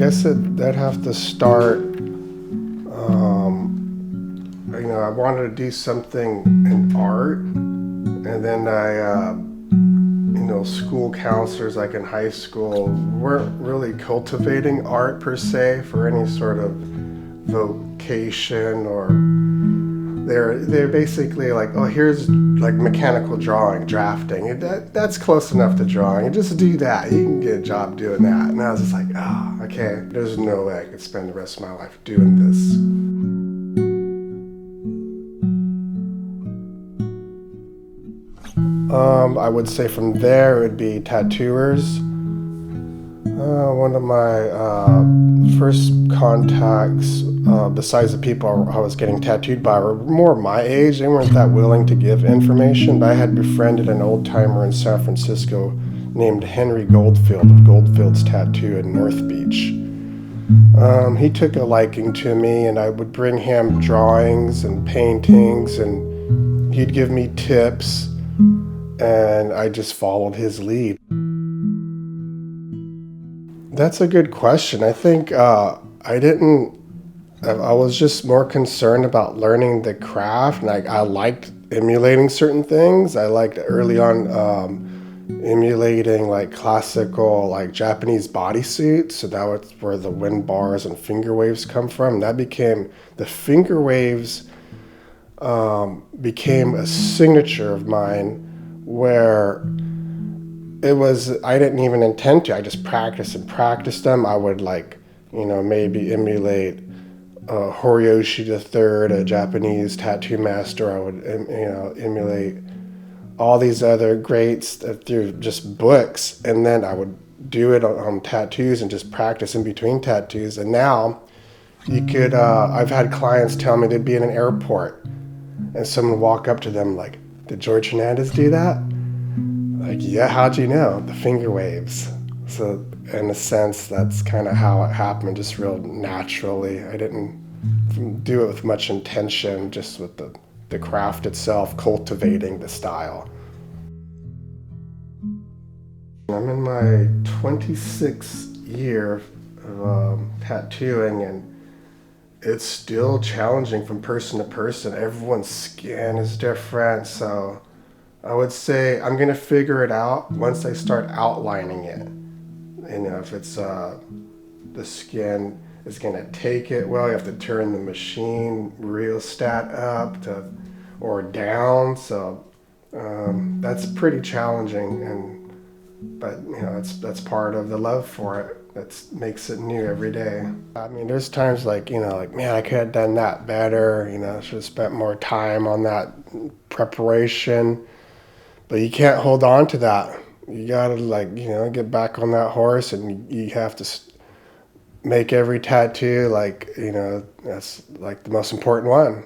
guess that'd have to start. I wanted to do something in art, and then school counselors, like in high school, weren't really cultivating art per se for any sort of vocation, or they're basically like, oh, here's like mechanical drawing, drafting. That's close enough to drawing. You just do that. You can get a job doing that. And I was just like, oh, okay. There's no way I could spend the rest of my life doing this. I would say from there it would be tattooers. One of my first contacts, besides the people I was getting tattooed by, were more my age. They weren't that willing to give information, but I had befriended an old timer in San Francisco named Henry Goldfield of Goldfield's Tattoo in North Beach. He took a liking to me, and I would bring him drawings and paintings, and he'd give me tips, and I just followed his lead. That's a good question. I think I was just more concerned about learning the craft, and I liked emulating certain things. I liked early on emulating like classical, like Japanese bodysuits. So that was where the wind bars and finger waves come from. The finger waves became a signature of mine, where I didn't even intend to. I just practiced them. I would maybe emulate Horiyoshi III, a Japanese tattoo master. I would, emulate all these other greats through just books, and then I would do it on tattoos and just practice in between tattoos. And now you could, I've had clients tell me they'd be in an airport and someone would walk up to them like, did George Hernandez do that? Like, yeah, how'd you know? The finger waves. So in a sense, that's kind of how it happened, just real naturally. I didn't do it with much intention, just with the craft itself, cultivating the style. I'm in my 26th year of tattooing, and it's still challenging from person to person. Everyone's skin is different, so I would say I'm going to figure it out once I start outlining it. If it's the skin is going to take it well, you have to turn the machine rheostat up or down. So that's pretty challenging, but that's part of the love for it. That makes it new every day. I mean, there's times man, I could have done that better. Should have spent more time on that preparation. But you can't hold on to that. You gotta get back on that horse, and you have to make every tattoo that's like the most important one.